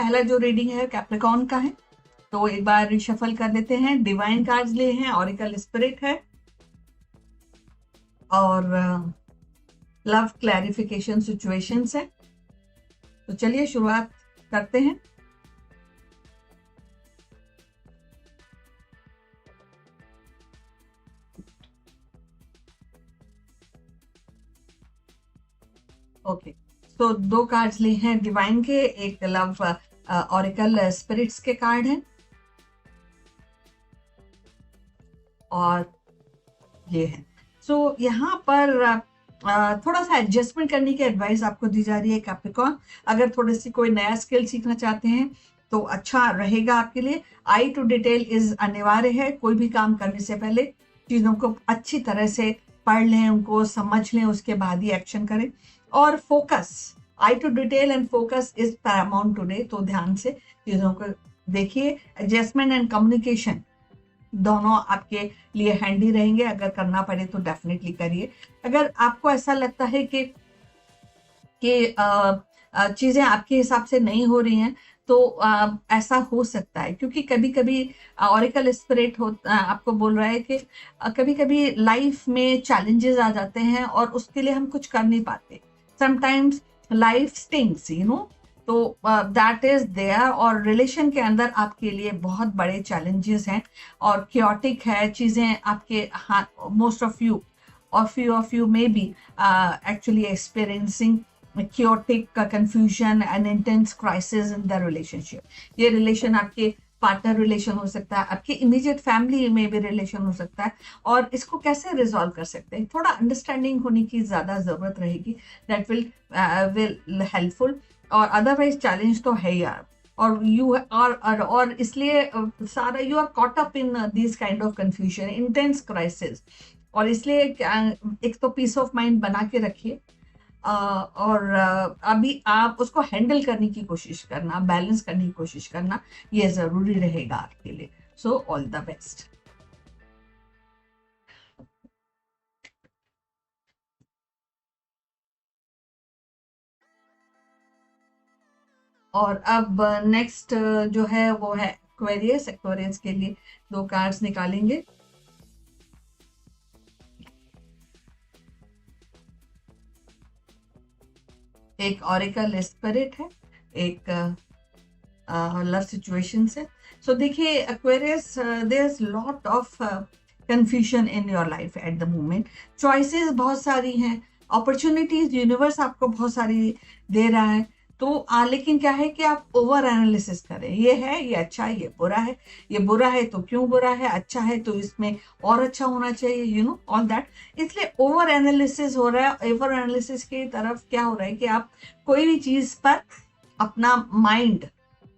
पहला जो रीडिंग है कैप्रिकॉर्न का है, तो एक बार शफल कर लेते हैं। डिवाइन कार्ड्स लिए हैं, ऑरिकल स्पिरिट है और लव क्लैरिफिकेशन सिचुएशंस है। तो चलिए शुरुआत करते हैं। ओके, तो दो कार्ड्स लिए हैं डिवाइन के, एक लव ऑरिकल स्पिरिट्स के कार्ड हैं और ये है। सो यहाँ पर थोड़ा सा एडजस्टमेंट करने की एडवाइस आपको दी जा रही है कैप्रिकॉर्न। अगर थोड़ी सी कोई नया स्किल सीखना चाहते हैं तो अच्छा रहेगा आपके लिए। आई टू डिटेल इज अनिवार्य है। कोई भी काम करने से पहले चीज़ों को अच्छी तरह से पढ़ लें, उनको समझ लें, उसके बाद ही एक्शन करें। और focus, eye to detail and focus is paramount today. तो ध्यान से चीज़ों को देखिए। एडजस्टमेंट एंड कम्युनिकेशन दोनों आपके लिए हैंडी रहेंगे। अगर करना पड़े तो डेफिनेटली करिए। अगर आपको ऐसा लगता है कि चीज़ें आपके हिसाब से नहीं हो रही हैं तो ऐसा हो सकता है, क्योंकि कभी कभी ऑरिकल स्पिरिट आपको बोल रहा है कि कभी कभी लाइफ में चैलेंजेस आ जाते हैं और उसके लिए हम कुछ कर नहीं पाते। समटाइम्स लाइफ स्टिंग्स, तो दैट इज देयर। और रिलेशन के अंदर आपके लिए बहुत बड़े चैलेंजेस हैं और क्योटिक है चीज़ें आपके हाथ। मोस्ट ऑफ यू और few of you may be actually experiencing chaotic confusion and intense crisis in the relationship। ये रिलेशन आपके पार्टनर रिलेशन हो सकता है, आपकी इमीडिएट फैमिली में भी रिलेशन हो सकता है। और इसको कैसे रिजॉल्व कर सकते हैं, थोड़ा अंडरस्टैंडिंग होने की ज़्यादा ज़रूरत रहेगी। That will helpful. और अदरवाइज चैलेंज तो है यार। और यू और इसलिए सारा you are caught up in this kind of confusion, intense crisis. और इसलिए एक तो पीस ऑफ माइंड बना के रखिए और अभी आप उसको हैंडल करने की कोशिश करना, बैलेंस करने की कोशिश करना, ये ज़रूरी रहेगा आपके लिए। सो ऑल द बेस्ट। और अब नेक्स्ट जो है वो है एक्वेरियस। एक्वेरियस के लिए दो कार्ड्स निकालेंगे। एक ऑरिकल स्पिरिट है, एक लव सिचुएशन है। सो देखिए Aquarius, there is lot of confusion in your life at the moment. Choices बहुत सारी हैं, अपॉर्चुनिटीज यूनिवर्स आपको बहुत सारी दे रहा है। तो लेकिन क्या है कि आप ओवर एनालिसिस करें, ये है, ये अच्छा है, ये बुरा है, ये बुरा है तो क्यों बुरा है, अच्छा है तो इसमें और अच्छा होना चाहिए, ऑल दैट। इसलिए ओवर एनालिसिस हो रहा है। ओवर एनालिसिस की तरफ क्या हो रहा है कि आप कोई भी चीज पर अपना माइंड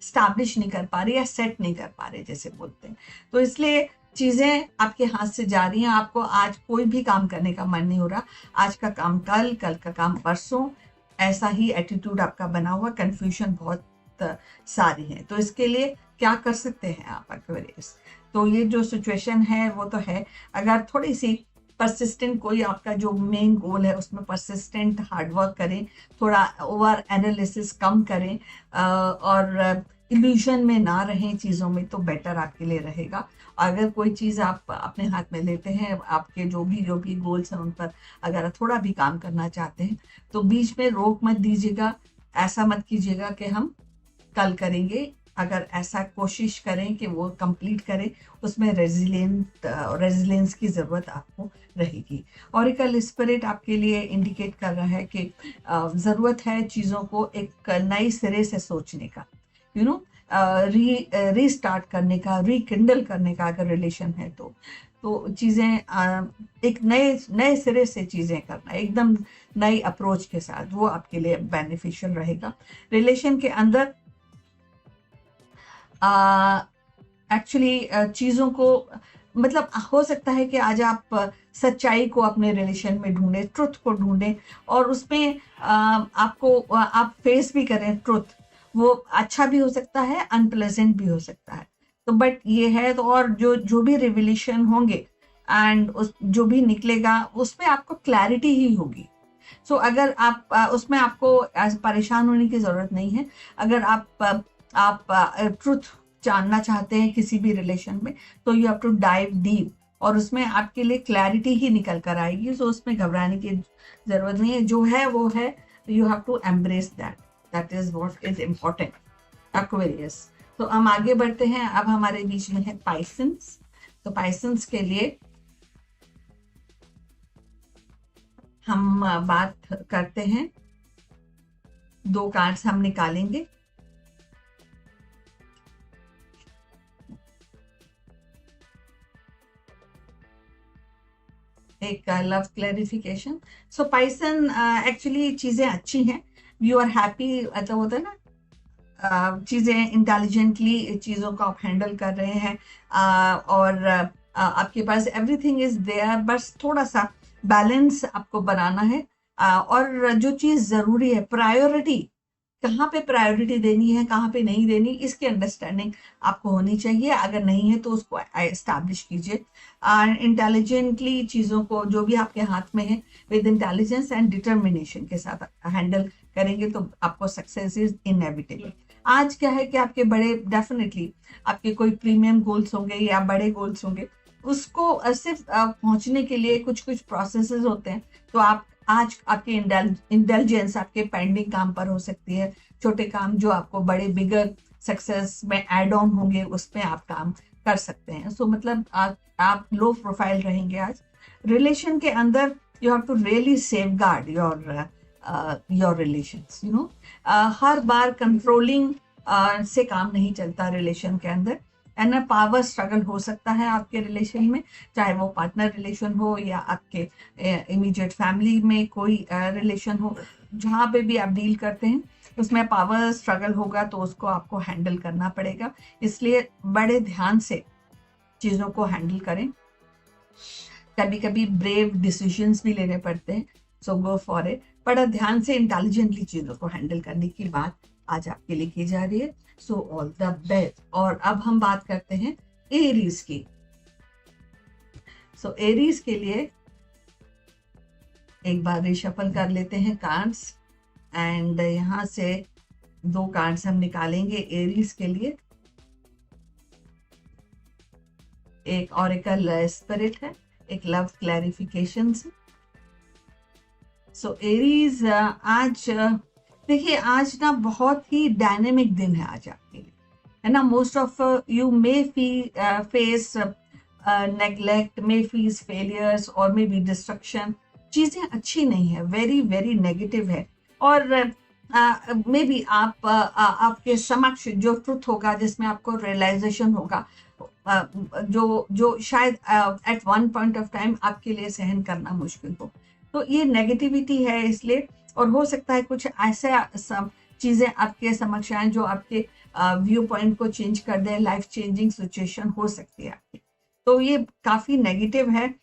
स्टैब्लिश नहीं कर पा रही या सेट नहीं कर पा रहे जैसे बोलते हैं। तो इसलिए चीजें आपके हाथ से जा रही हैं। आपको आज कोई भी काम करने का मन नहीं हो रहा। आज का काम कल, कल का काम परसों, ऐसा ही एटीट्यूड आपका बना हुआ। कंफ्यूजन बहुत सारी है। तो इसके लिए क्या कर सकते हैं आप एक्वेरियस? तो ये जो सिचुएशन है वो तो है, अगर थोड़ी सी परसिस्टेंट, कोई आपका जो मेन गोल है उसमें परसिस्टेंट हार्डवर्क करें, थोड़ा ओवर एनालिसिस कम करें और इल्यूजन में ना रहें चीज़ों में, तो बेटर आपके लिए रहेगा। अगर कोई चीज़ आप अपने हाथ में लेते हैं, आपके जो भी गोल्स हैं उन पर अगर थोड़ा भी काम करना चाहते हैं तो बीच में रोक मत दीजिएगा। ऐसा मत कीजिएगा कि हम कल करेंगे। अगर ऐसा कोशिश करें कि वो कंप्लीट करें, उसमें रेजिलियंस की ज़रूरत आपको रहेगी। ऑरिकल स्पिरिट आपके लिए इंडिकेट कर रहा है कि ज़रूरत है चीज़ों को एक नए सिरे से सोचने का, रीस्टार्ट करने का, रिकिंडल करने का। अगर रिलेशन है तो चीज़ें एक नए सिरे से चीज़ें करना, एकदम नई अप्रोच के साथ, वो आपके लिए बेनिफिशियल रहेगा। रिलेशन के अंदर एक्चुअली चीज़ों को, मतलब हो सकता है कि आज आप सच्चाई को अपने रिलेशन में ढूंढें, ट्रुथ को ढूंढें और उसमें आप फेस भी करें ट्रुथ। वो अच्छा भी हो सकता है, अनप्लेजेंट भी हो सकता है। तो बट ये है तो, और जो भी रिविलेशन होंगे एंड जो भी निकलेगा उसमें आपको क्लैरिटी ही होगी। सो अगर आप उसमें आपको परेशान होने की ज़रूरत नहीं है। अगर आप आप ट्रुथ जानना चाहते हैं किसी भी रिलेशन में, तो you have to dive deep, और उसमें आपके लिए क्लैरिटी ही निकल कर आएगी। सो उसमें घबराने की जरूरत नहीं है, जो है वो है, you have to embrace that, that is what is important. Aquarius. तो हम आगे बढ़ते हैं, अब हमारे बीच में है पाइसेंस। तो पाइसेंस के लिए हम बात करते हैं, 2 कार्ड्स हम निकालेंगे। एक लव क्लैरिफिकेशन। सो पाइसन, एक्चुअली चीजें अच्छी हैं, यू आर हैप्पी, मतलब होता है ना, चीजें इंटेलिजेंटली चीजों को आप हैंडल कर रहे हैं, और आपके पास एवरीथिंग इज देयर, बस थोड़ा सा बैलेंस आपको बनाना है। और जो चीज जरूरी है, प्रायोरिटी, कहाँ पे प्रायोरिटी देनी है, कहाँ पे नहीं देनी, इसकी अंडरस्टैंडिंग आपको होनी चाहिए। अगर नहीं है तो उसको एस्टैब्लिश कीजिए। इंटेलिजेंटली चीज़ों को, जो भी आपके हाथ में है, विद इंटेलिजेंस एंड डिटर्मिनेशन के साथ हैंडल करेंगे तो आपको सक्सेस इज इनएविटेबल। आज क्या है कि आपके बड़े, डेफिनेटली आपके कोई प्रीमियम गोल्स होंगे या बड़े गोल्स होंगे, उसको सिर्फ पहुंचने के लिए कुछ कुछ प्रोसेसेस होते हैं। तो आप आज आपकी इंटेलिजेंस आपके पेंडिंग काम पर हो सकती है, छोटे काम जो आपको बड़े बिगर सक्सेस में एड ऑन होंगे उस पर आप काम कर सकते हैं। सो मतलब आप लो प्रोफाइल रहेंगे आज रिलेशन के अंदर। You have to really safeguard your relations, you know. हर बार कंट्रोलिंग से काम नहीं चलता रिलेशन के अंदर, एंड पावर स्ट्रगल हो सकता है आपके रिलेशन में, चाहे वो पार्टनर रिलेशन हो या आपके इमीडिएट फैमिली में कोई रिलेशन हो। जहाँ पे भी आप डील करते हैं उसमें पावर स्ट्रगल होगा, तो उसको आपको हैंडल करना पड़ेगा। इसलिए बड़े ध्यान से चीज़ों को हैंडल करें। कभी कभी ब्रेव डिसीजंस भी लेने पड़ते हैं, सो गो फॉर इट। बड़ा ध्यान से इंटेलिजेंटली चीज़ों को हैंडल करने की बात आज आपके लिए की जा रही है। सो ऑल द बेस्ट। और अब हम बात करते हैं एरीज की। सो एरीज के लिए एक बार रिशफल कर लेते हैं कार्ड्स, एंड यहां से 2 कार्ड्स हम निकालेंगे एरीज के लिए। एक ऑरेकल स्पिरिट है, एक लव क्लैरिफिकेशन से। सो एरीज, आज देखिए, आज ना बहुत ही डायनेमिक दिन है आज आपके लिए, है ना। Most of you may face neglect, may face failures, और मे बी डिस्ट्रक्शन। चीजें अच्छी नहीं है, वेरी वेरी नेगेटिव है। और मे बी आपके समक्ष जो ट्रुथ होगा, जिसमें आपको रियलाइजेशन होगा, जो शायद at one point of time आपके लिए सहन करना मुश्किल हो। तो ये नेगेटिविटी है इसलिए, और हो सकता है कुछ ऐसे चीजें आपके समक्ष आए जो आपके व्यू पॉइंट को चेंज कर दे, लाइफ चेंजिंग सिचुएशन हो सकती है आपकी। तो ये काफी नेगेटिव है।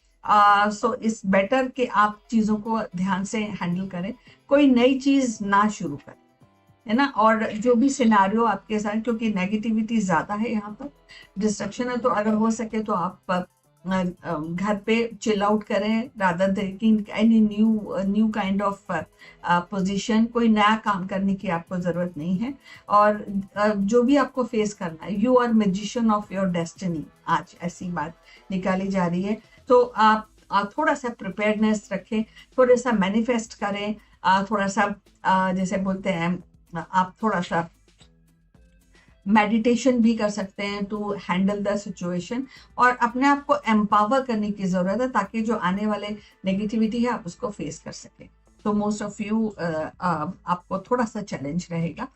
सो इट्स बेटर कि आप चीजों को ध्यान से हैंडल करें, कोई नई चीज ना शुरू करें, है ना। और जो भी सिनारियो आपके साथ, क्योंकि नेगेटिविटी ज्यादा है यहाँ पर, डिस्ट्रक्शन है, तो अगर हो सके तो आप घर पे चिल आउट करें, rather than any new kind of position. कोई नया काम करने की आपको जरूरत नहीं है। और जो भी आपको फेस करना है, you are magician of your destiny, आज ऐसी बात निकाली जा रही है। तो आप थोड़ा सा प्रिपेयर्डनेस रखें, थोड़ा सा मैनिफेस्ट करें, थोड़ा सा जैसे बोलते हैं, आप थोड़ा सा मेडिटेशन भी कर सकते हैं टू हैंडल द सिचुएशन। और अपने आप को एम्पावर करने की जरूरत है, ताकि जो आने वाले नेगेटिविटी है आप उसको फेस कर सके। तो मोस्ट ऑफ यू, आपको थोड़ा सा चैलेंज रहेगा।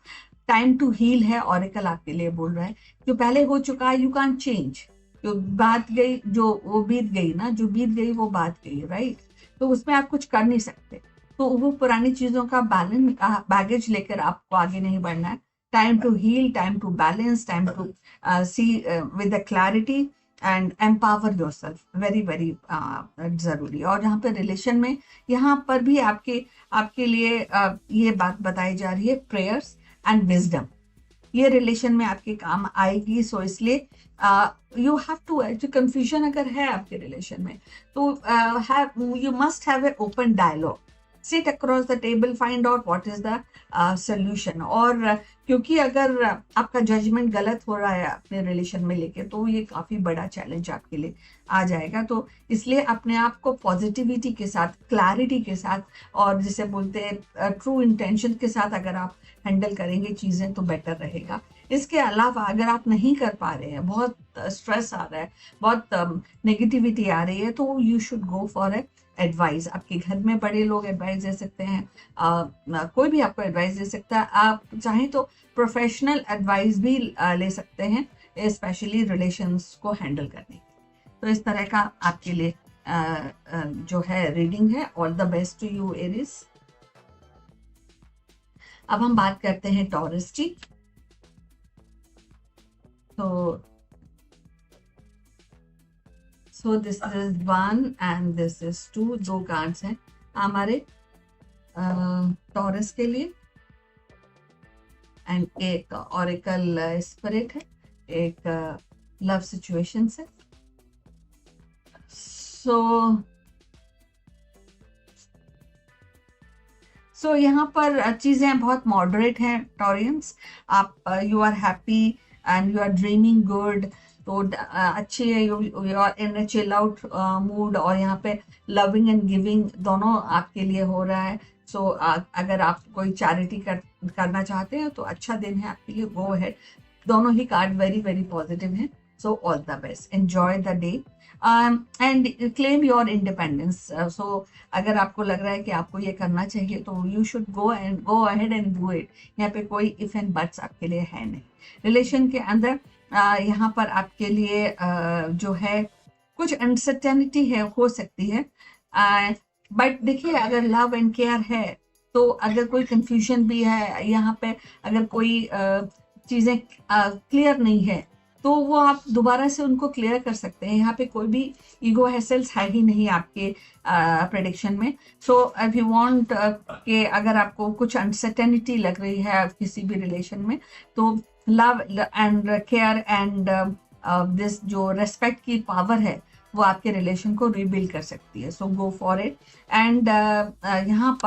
टाइम टू हील है, ऑरेकल आपके लिए बोल रहा है। जो पहले हो चुका है, यू कैन चेंज। जो बात गई, जो वो बीत गई ना, जो बीत गई वो बात गई, राइट। तो उसमें आप कुछ कर नहीं सकते। तो वो पुरानी चीजों का बैगेज लेकर आपको आगे नहीं बढ़ना है। Time to heal, time to balance, time to see with the clarity and empower yourself, very very जरूरी। और यहाँ पे रिलेशन में, यहाँ पर भी आपके लिए ये बात बताई जा रही है, प्रेयर्स एंड विजडम, ये रिलेशन में आपके काम आएगी। सो इसलिए यू हैव टू, जो कंफ्यूजन अगर है आपके रिलेशन में, तो you must have a open dialogue. sit across the table, find out what is the solution. और क्योंकि अगर आपका जजमेंट गलत हो रहा है अपने रिलेशन में लेके, तो ये काफ़ी बड़ा चैलेंज आपके लिए आ जाएगा. तो इसलिए अपने आप को पॉजिटिविटी के साथ, क्लैरिटी के साथ, और जिसे बोलते हैं ट्रू इंटेंशन के साथ अगर आप हैंडल करेंगे चीज़ें तो बेटर रहेगा. इसके अलावा अगर आप नहीं कर पा रहे हैं, बहुत स्ट्रेस आ रहा है, बहुत नेगेटिविटी आ रही है, तो you should go for advice. आपके घर में बड़े लोग एडवाइस दे सकते हैं, कोई भी आपको एडवाइस दे सकता है. आप चाहें तो प्रोफेशनल एडवाइस भी ले सकते हैं, स्पेशली रिलेशंस को हैंडल करने. तो इस तरह का आपके लिए जो है रीडिंग है. All the best to you Aries. अब हम बात करते हैं टॉरस की. So this is 1 and this is 2. 2 cards हैं हमारे टॉरस के लिए. एंड एक ऑरेकल स्पिरिट है, एक लव सिचुएशन है. सो यहाँ पर चीज़ें बहुत मॉडरेट हैं टॉरियंस. आप you are happy and you are dreaming good. तो अच्छी है, you are in a chill out mood. और यहाँ पे लविंग एंड गिविंग दोनों आपके लिए हो रहा है. सो अगर आप कोई चैरिटी करना चाहते हैं तो अच्छा दिन है आपके लिए. Go ahead. दोनों ही कार्ड वेरी वेरी पॉजिटिव हैं. So all the best. Enjoy the day and claim your independence. So अगर आपको लग रहा है कि आपको ये करना चाहिए तो you should go ahead and do it. यहाँ पे कोई इफ एंड बट्स आपके लिए है नहीं. रिलेशन के अंदर यहाँ पर आपके लिए जो है कुछ अनसर्टेनिटी है, हो सकती है. बट देखिए, अगर लव एंड केयर है तो अगर कोई कंफ्यूजन भी है यहाँ पे, अगर कोई चीज़ें क्लियर नहीं है तो वो आप दोबारा से उनको क्लियर कर सकते हैं. यहाँ पे कोई भी ईगो हैसल्स है ही नहीं आपके प्रेडिक्शन में. सो इफ यू वांट कि अगर आपको कुछ अनसर्टेनिटी लग रही है किसी भी रिलेशन में, तो love and care and this जो रेस्पेक्ट की पावर है वो आपके रिलेशन को रीबिल्ड कर सकती है. सो गो फॉर इट. एंड यहाँ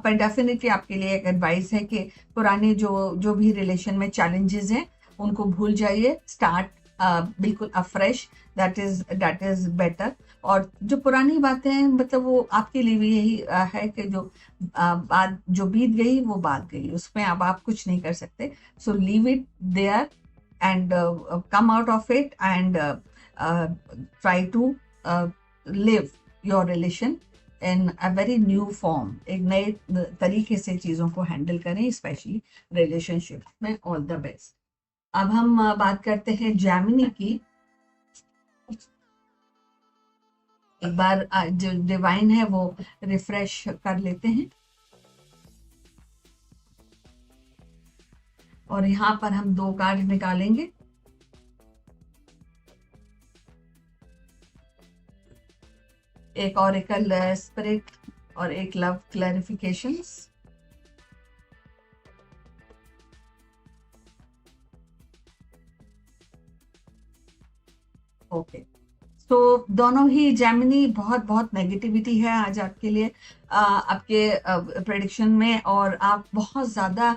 पर डेफिनेटली आपके लिए एक एडवाइस है कि पुराने जो भी रिलेशन में चैलेंजेस हैं उनको भूल जाइए. स्टार्ट बिल्कुल अफ्रेश. That is better. और जो पुरानी बातें हैं, मतलब वो आपके लिए भी यही है कि जो बात जो बीत गई वो बात गई, उसमें अब आप कुछ नहीं कर सकते. So leave it there and come out of it and try to live your relation in a very new form. एक नए तरीके से चीज़ों को हैंडल करें, स्पेशली रिलेशनशिप में. All the best. अब हम बात करते हैं जैमिनी की. एक बार जो डिवाइन है वो रिफ्रेश कर लेते हैं. और यहाँ पर हम 2 कार्ड निकालेंगे. एक ऑरेकल स्पिरिट और एक लव क्लैरिफिकेशंस. ओके. तो दोनों ही जेमिनी, बहुत नेगेटिविटी है आज आपके लिए आपके प्रेडिक्शन में. और आप बहुत ज़्यादा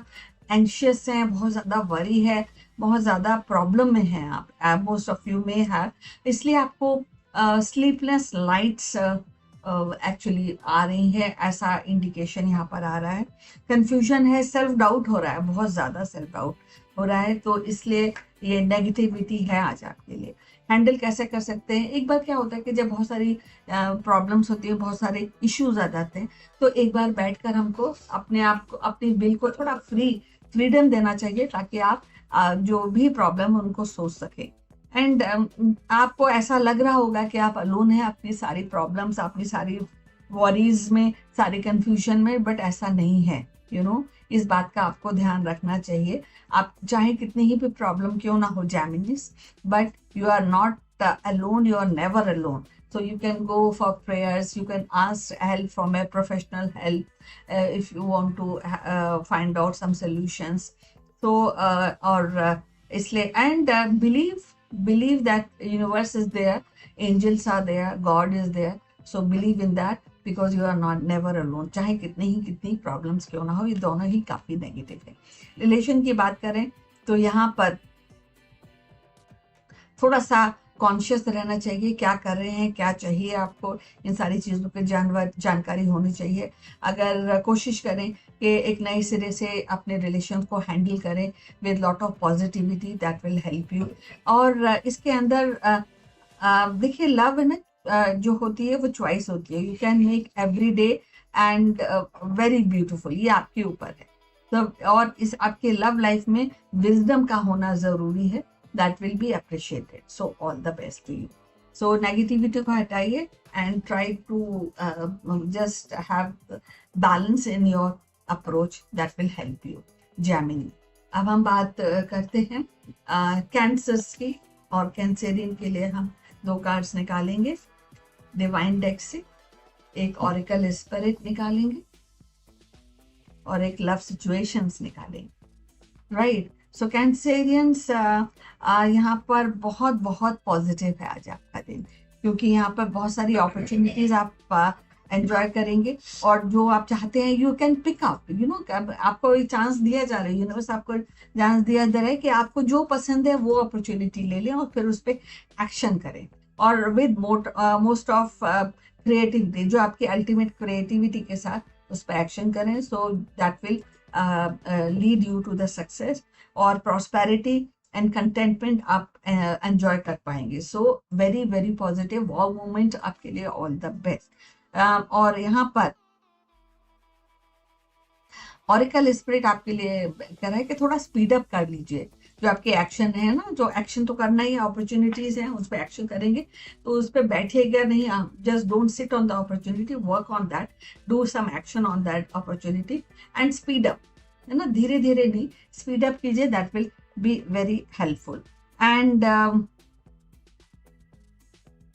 एंशियस हैं, बहुत ज़्यादा वरी है, बहुत ज़्यादा प्रॉब्लम में हैं आप. मोस्ट ऑफ यू में है. इसलिए आपको स्लीपलेस लाइट्स एक्चुअली आ रही है, ऐसा इंडिकेशन यहाँ पर आ रहा है. कंफ्यूजन है, सेल्फ डाउट हो रहा है, बहुत ज़्यादा सेल्फ डाउट हो रहा है. तो इसलिए ये नेगेटिविटी है आज आपके लिए. हैंडल कैसे कर सकते हैं? एक बार क्या होता है कि जब बहुत सारी प्रॉब्लम्स होती है, बहुत सारे इश्यूज आ जाते हैं, तो एक बार बैठकर हमको अपने आप को, अपनी दिल को थोड़ा फ्रीडम देना चाहिए, ताकि आप जो भी प्रॉब्लम उनको सोच सके. एंड आपको ऐसा लग रहा होगा कि आप अलोन हैं अपनी सारी प्रॉब्लम्स, अपनी सारी वॉरीज में, सारी कंफ्यूजन में, बट ऐसा नहीं है. इस बात का आपको ध्यान रखना चाहिए. आप चाहे कितनी ही भी प्रॉब्लम क्यों ना हो जैमिनीज, but you are not alone, you are never alone. So you can go for prayers, you can ask help from a professional help if you want to find out some solutions. So isliye, and believe that universe is there, angels are there, God is there. So believe in that because you are not never alone. चाहे कितनी problems क्यों ना हो, ये दोनों ही काफ़ी negative है। Relation की बात करें तो यहाँ पर थोड़ा सा कॉन्शियस रहना चाहिए, क्या कर रहे हैं, क्या चाहिए आपको, इन सारी चीज़ों की जानकारी होनी चाहिए। अगर कोशिश करें कि एक नए सिरे से अपने रिलेशन को हैंडल करें with lot of positivity, that will help you. और इसके अंदर देखिए लव है ना, जो होती है वो चॉइस होती है। You can make every day and very beautiful, ये आपके ऊपर है। तो और इस आपके लव लाइफ में विजडम का होना ज़रूरी है, that will be appreciated. So all the best to you. So negativity को हटाइए and try to just have balance in your approach, that will help you. Gemini. अब हम बात करते हैं कैंसर्स की, और कैंसरियन के लिए हम 2 कार्ड्स निकालेंगे डिवाइन डेक से। एक ऑरिकल स्पिरिट निकालेंगे और एक लव सिचुएशंस निकालेंगे। राइट, सो कैंसेरियंस यहाँ पर बहुत बहुत पॉजिटिव है आज आपका दिन, क्योंकि यहाँ पर बहुत सारी अपॉर्चुनिटीज आप एंजॉय करेंगे, और जो आप चाहते हैं you can pick up, you know, आपको एक चांस दिया जा रहा है, यूनिवर्स आपको चांस दिया जा रहा है कि आपको जो पसंद है वो अपॉर्चुनिटी ले लें और फिर उस पर एक्शन करें, और विद मोस्ट ऑफ क्रिएटिविटी, जो आपकी अल्टीमेट क्रिएटिविटी के साथ उस पर एक्शन करें। So that will lead you to the success, और प्रॉस्पेरिटी एंड कंटेंटमेंट आप एंजॉय कर पाएंगे। So very very positive wow moment आपके लिए, ऑल द बेस्ट। और यहाँ पर ऑरिकल स्पिरिट आपके लिए कह रहा है कि थोड़ा स्पीड अप कर लीजिए जो आपके एक्शन है ना, जो एक्शन तो करना ही, अपॉर्चुनिटीज हैं उस पर एक्शन करेंगे, तो उस पर बैठिएगा नहीं, आप just don't sit on the opportunity, work on that, do some action on that opportunity and speed up, है ना, धीरे धीरे नहीं, स्पीड अप कीजिए, that will be very helpful. And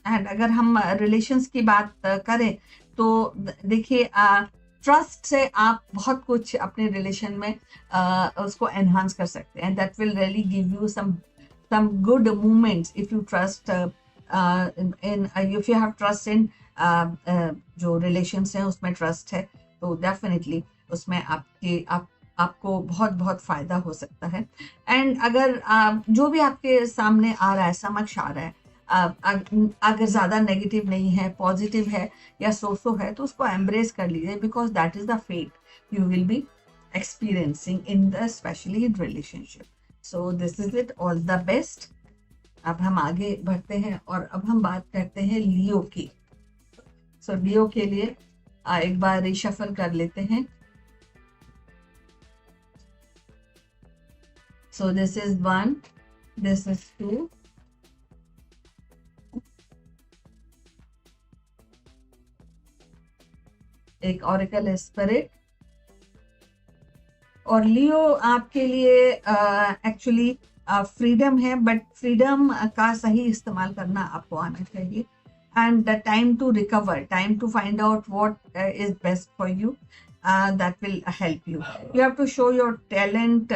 अगर हम रिलेशंस की बात करें तो देखिए ट्रस्ट से आप बहुत कुछ अपने रिलेशन में उसको एनहांस कर सकते हैं, that will really give you some good moments if you trust in, if you have trust in, जो रिलेशंस हैं उसमें ट्रस्ट है तो डेफिनेटली उसमें आपको बहुत बहुत फायदा हो सकता है। एंड अगर जो भी आपके सामने आ रहा है, समक्ष आ रहा है, अगर ज़्यादा नेगेटिव नहीं है, पॉजिटिव है या सो है, तो उसको एम्ब्रेस कर लीजिए, because that is the fate you will be experiencing in the specially in relationship. So this is it, all the best. अब हम आगे बढ़ते हैं और अब हम बात करते हैं लियो की। सो लियो के लिए एक बार रिशफल कर लेते हैं। So this is 1, this is 2, एक ऑरिकल स्पिरिट। और लियो आपके लिए एक्चुअली फ्रीडम है, बट फ्रीडम का सही इस्तेमाल करना आपको आना चाहिए, and the time to recover, time to find out what is best for you, that will help you. You have to show your talent,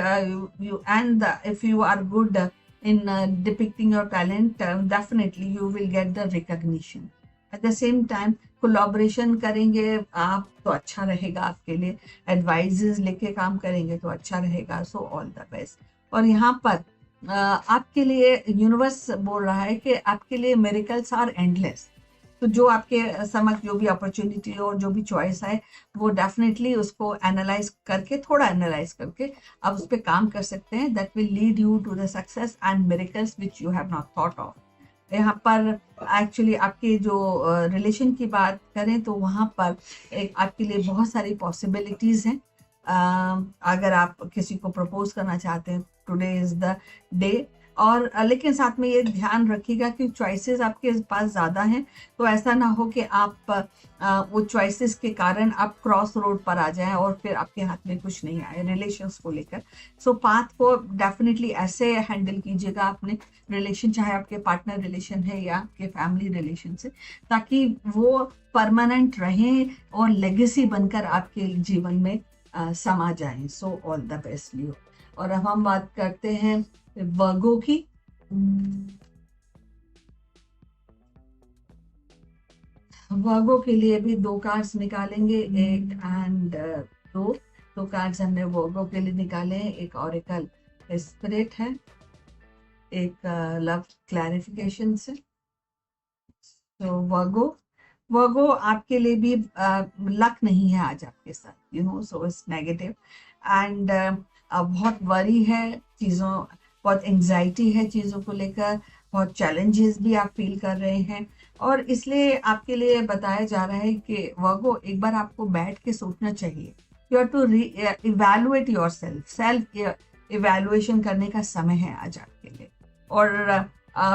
and if you are good in depicting your talent, definitely you will get the recognition. At the same time collaboration करेंगे आप तो अच्छा रहेगा आपके लिए, advices लेके काम करेंगे तो अच्छा रहेगा। So all the best। और यहाँ पर आपके लिए यूनिवर्स बोल रहा है कि आपके लिए miracles are endless। तो जो आपके समझ, जो भी अपॉर्चुनिटी और जो भी चॉइस है, वो डेफिनेटली उसको एनालाइज करके, थोड़ा एनालाइज करके आप उस पर काम कर सकते हैं, that will lead you to the success and miracles which you have not thought of. यहाँ पर एक्चुअली आपके जो रिलेशन की बात करें तो वहाँ पर एक आपके लिए बहुत सारी पॉसिबिलिटीज़ हैं। अगर आप किसी को प्रपोज करना चाहते हैं, टुडे इज़ द डे। और लेकिन साथ में ये ध्यान रखिएगा कि चॉइसेस आपके पास ज़्यादा हैं, तो ऐसा ना हो कि आप वो चॉइसेस के कारण आप क्रॉस रोड पर आ जाएं और फिर आपके हाथ में कुछ नहीं आए रिलेशंस को लेकर। सो पाथ को डेफिनेटली ऐसे हैंडल कीजिएगा अपने रिलेशन, चाहे आपके पार्टनर रिलेशन है या आपके फैमिली रिलेशन से, ताकि वो परमानेंट रहें और लेगेसी बनकर आपके जीवन में समा जाएं। सो ऑल द बेस्ट लियो। और अब हम बात करते हैं वर्गो की। वर्गो के लिए भी 2 कार्ड्स निकालेंगे, एक एंड दो कार्ड्स हमने वर्गो के लिए निकाले हैं। एक ऑरेकल स्पिरिट है, एक लव क्लैरिफिकेशन से। तो वर्गो आपके लिए भी लक नहीं है आज आपके साथ, you know, so it's negative and बहुत वरी है चीज़ों, बहुत एंजाइटी है चीज़ों को लेकर, बहुत चैलेंजेस भी आप फील कर रहे हैं। और इसलिए आपके लिए बताया जा रहा है कि वर्गो एक बार आपको बैठ के सोचना चाहिए। You have to evaluate your self evaluation करने का समय है आज आपके लिए। और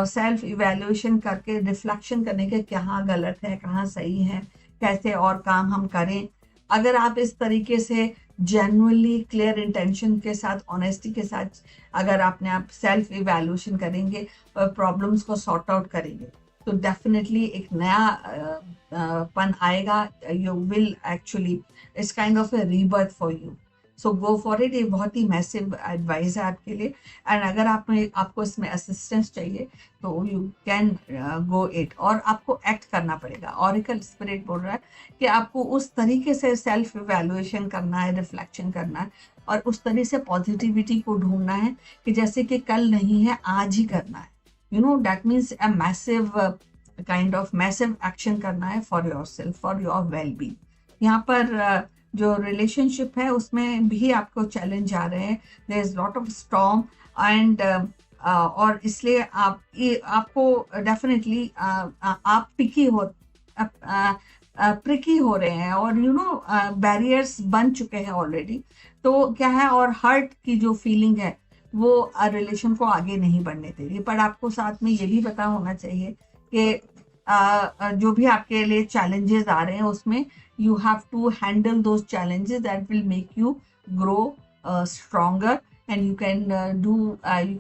सेल्फ इवैल्यूएशन करके रिफ्लेक्शन करने के कहाँ गलत है, कहाँ सही है, कैसे और काम हम करें। अगर आप इस तरीके से जेन्युइनली क्लियर इंटेंशन के साथ, ऑनेस्टी के साथ अगर आपने आप सेल्फ इवैल्यूएशन करेंगे और प्रॉब्लम्स को सॉर्ट आउट करेंगे, तो डेफिनेटली एक नया पन आएगा। You will actually, it's kind of A rebirth for you. So go for it. ये बहुत ही मैसिव एडवाइस है आपके लिए। एंड अगर आपको इसमें असिस्टेंस चाहिए तो यू कैन गो इट। और आपको एक्ट करना पड़ेगा। ऑरेकल स्पिरिट बोल रहा है कि आपको उस तरीके से सेल्फ इवैल्यूएशन करना है, रिफ्लेक्शन करना है, और उस तरीके से पॉजिटिविटी को ढूंढना है कि जैसे कि कल नहीं है, आज ही करना है। You know, that means a massive kind of massive action करना है for your self, for your well being. यहाँ पर जो रिलेशनशिप है उसमें भी आपको चैलेंज आ रहे हैं। There is lot of storm and और इसलिए आपको डेफिनेटली आप प्रिकी हो रहे हैं, और यू नो बैरियर्स बन चुके हैं ऑलरेडी। तो क्या है, और हर्ट की जो फीलिंग है वो रिलेशन को आगे नहीं बढ़ने दे रही। पर आपको साथ में ये भी पता होना चाहिए कि जो भी आपके लिए चैलेंजेस आ रहे हैं उसमें you have to handle those challenges that will make you grow stronger, and you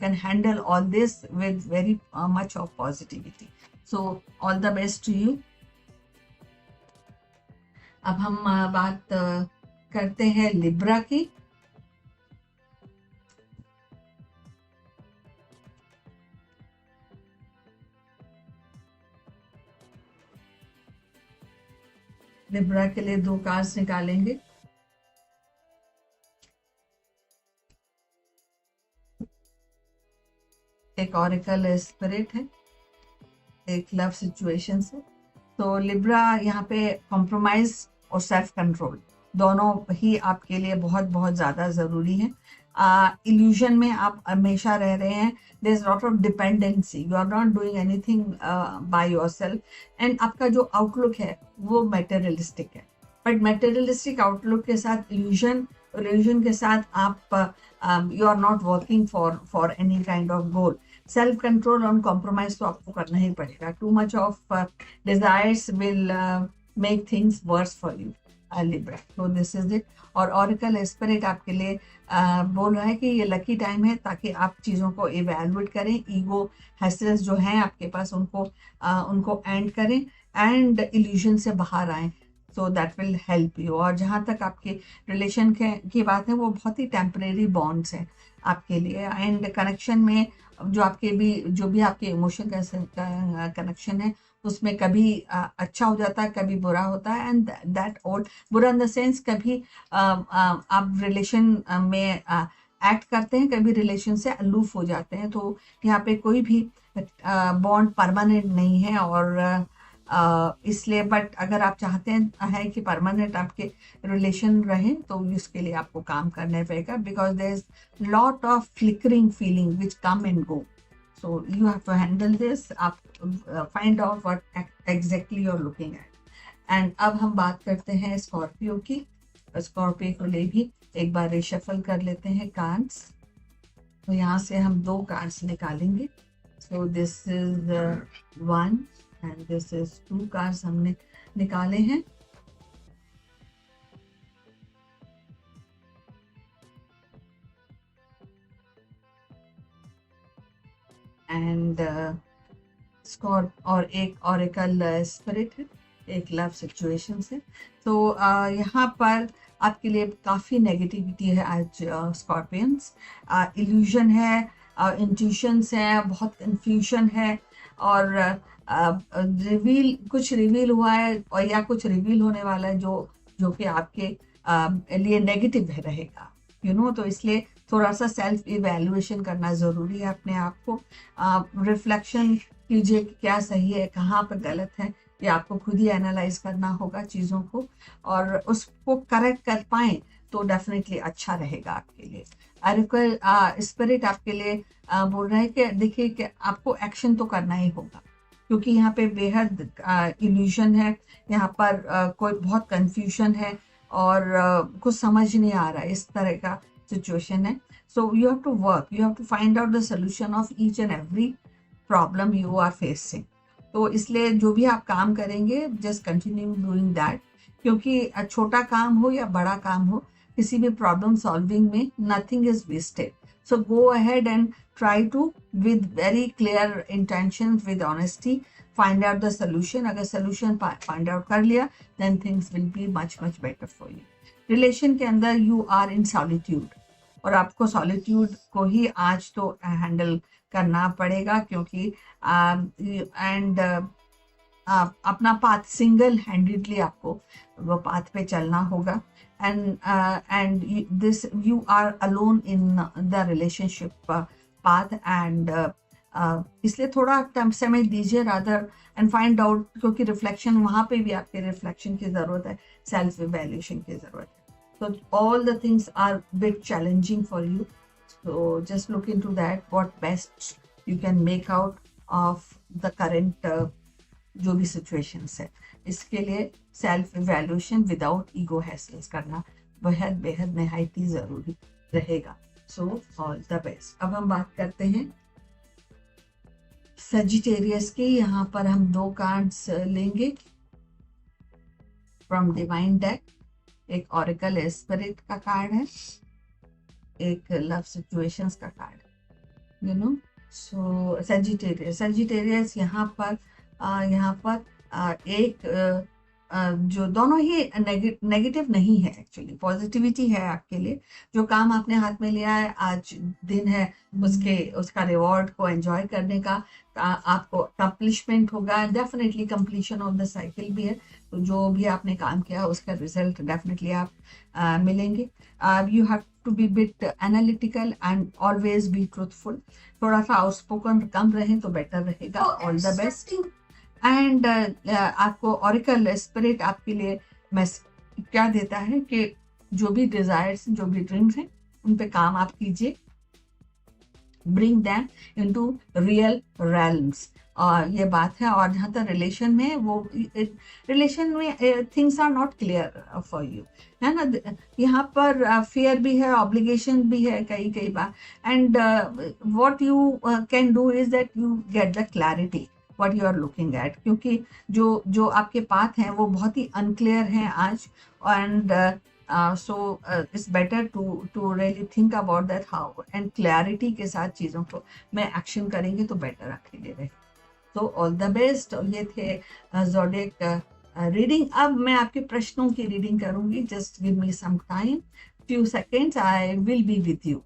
can handle all this with very much of positivity. So all the best to you. अब हम बात करते हैं लिब्रा की। Libra के लिए 2 cards निकालेंगे। एक ऑरेकल स्पिरिट है, एक लव सिचुएशन से। तो लिब्रा यहाँ पे कॉम्प्रोमाइज और सेल्फ कंट्रोल दोनों ही आपके लिए बहुत बहुत ज़्यादा ज़रूरी है। इल्यूजन में आप हमेशा रह रहे हैं। There is lot of dependency, you are not doing anything by yourself, and आपका जो आउटलुक है वो मटेरियलिस्टिक है। बट मटेरियलिस्टिक आउटलुक के साथ इल्यूजन के साथ आप you are not working for any kind of goal. Self control और कॉम्प्रोमाइज तो आपको करना ही पड़ेगा। Too much of desires will make things worse for you Libra. तो दिस इज इट। और ऑरेकल स्पिरिट आपके लिए बोल रहा है कि ये लकी टाइम है ताकि आप चीज़ों को इवैल्यूएट करें, ईगो हैसल्स जो हैं आपके पास उनको एंड करें एंड इल्यूजन से बाहर आएँ। सो दैट विल हेल्प यू। और जहाँ तक आपके रिलेशन की बात है वो बहुत ही टेम्परेरी बॉन्ड्स हैं आपके लिए। एंड कनेक्शन में जो भी आपके इमोशन का कनेक्शन है उसमें कभी अच्छा हो जाता है, कभी बुरा होता है। एंड दैट ऑल बुरा इन द सेंस, कभी आप रिलेशन में एक्ट करते हैं, कभी रिलेशन से अलूफ हो जाते हैं। तो यहाँ पे कोई भी बॉन्ड परमानेंट नहीं है। और इसलिए बट अगर आप चाहते हैं कि परमानेंट आपके रिलेशन रहे तो इसके लिए आपको काम करना पड़ेगा, because there is lot of flickering feeling which come and go. So you have to handle this. आप find out what exactly you're looking at. And अब हम बात करते हैं स्कॉर्पियो की। स्कॉर्पियो को ले भी एक बार रिशफल कर लेते हैं कार्ड्स। तो यहाँ से हम 2 कार्ड्स निकालेंगे। So this is 1 and this is 2 cards हमने निकाले हैं। एंड और एक ऑरेकल स्पिरिट है, एक लव सिचुएशन से। तो यहाँ पर आपके लिए काफ़ी नेगेटिविटी है आज स्कॉर्पियंस। इल्यूजन है, इंट्यूशंस है, बहुत कंफ्यूजन है, और कुछ रिवील हुआ है और या कुछ रिवील होने वाला है जो जो कि आपके लिए नेगेटिव रहेगा, तो इसलिए थोड़ा सा सेल्फ इवैल्यूएशन करना ज़रूरी है अपने आप को। रिफ्लेक्शन कीजिए कि क्या सही है, कहाँ पर गलत है, ये आपको खुद ही एनालाइज करना होगा चीज़ों को, और उसको करेक्ट कर पाएँ तो डेफिनेटली अच्छा रहेगा आपके लिए। स्पिरिट आपके लिए बोल रहा है कि देखिए कि आपको एक्शन तो करना ही होगा, क्योंकि यहाँ पे बेहद इल्यूजन है, यहाँ पर कोई बहुत कंफ्यूजन है और कुछ समझ नहीं आ रहा है, इस तरह का सिचुएशन है। So you have to work, you have to find out the solution of each and every problem you are facing. तो इसलिए जो भी आप काम करेंगे जस्ट कंटिन्यू डूइंग दैट, क्योंकि छोटा काम हो या बड़ा काम हो, किसी भी प्रॉब्लम सॉल्विंग में nothing is wasted. So go ahead and try to with very clear intention, with honesty find out the solution. अगर सोल्यूशन फाइंड आउट कर लिया then things will be much much better for you. Relation के अंदर you are in solitude, और आपको solitude को ही आज तो हैंडल करना पड़ेगा, क्योंकि अपना पाथ सिंगल हैंडेडली आपको वो पाथ पे चलना होगा। And this you are alone in the relationship path, and इसलिए थोड़ा समय दीजिए रादर एंड फाइंड आउट, क्योंकि रिफ्लेक्शन वहाँ पे भी आपके रिफ्लेक्शन की ज़रूरत है, सेल्फ इवैल्यूएशन की ज़रूरत है। So all the things are bit challenging for you. So just look into that, what best you can make out of the current जो भी situations है। इसके लिए self evaluation without ego hassles करना बेहद बेहद निहायत ही ज़रूरी रहेगा। सो ऑल द बेस्ट। अब हम बात करते हैं सजिटेरियस की। यहाँ पर हम 2 कार्ड्स लेंगे फ्रॉम डिवाइन डेक। एक ऑरिकल स्पिरिट का कार्ड है, एक लव सिचुएशंस का कार्ड, सो सजिटेरियस यहाँ पर एक जो दोनों ही नेगेटिव नहीं है, एक्चुअली पॉजिटिविटी है आपके लिए। जो काम आपने हाथ में लिया है, आज दिन है उसका रिवॉर्ड को एंजॉय करने का, आपको अकम्पलिशमेंट होगा, definitely completion of the cycle भी है। तो जो भी आपने काम किया उसका रिजल्ट डेफिनेटली आप मिलेंगे। You have to be bit analytical and always be truthful. थोड़ा सा आउटस्पोकन कम रहे तो बेटर रहेगा। All the best. एंड आपको ऑरिकल स्पिरिट आपके लिए क्या देता है कि जो भी डिजायर्स, जो भी ड्रीम्स हैं, उन पे काम आप कीजिए, bring them into real realms. ये बात है। और जहाँ तक रिलेशन में, वो रिलेशन में things are not clear for you, है ना। यहाँ पर फियर भी है, ऑब्लिगेशन भी है कई बार। And what you can do is that you get the clarity what you are looking at, क्योंकि जो आपके पाथ हैं वो बहुत ही अनक्लियर हैं आज। And so it's better to really think about that how, and clarity के साथ चीज़ों को में एक्शन करेंगे तो बेटर आपके लिए रहे। तो ऑल द बेस्ट। ये थे ज़ोडिएक रीडिंग। अब मैं आपके प्रश्नों की रीडिंग करूंगी। Just give me some time, few seconds, I will be with you.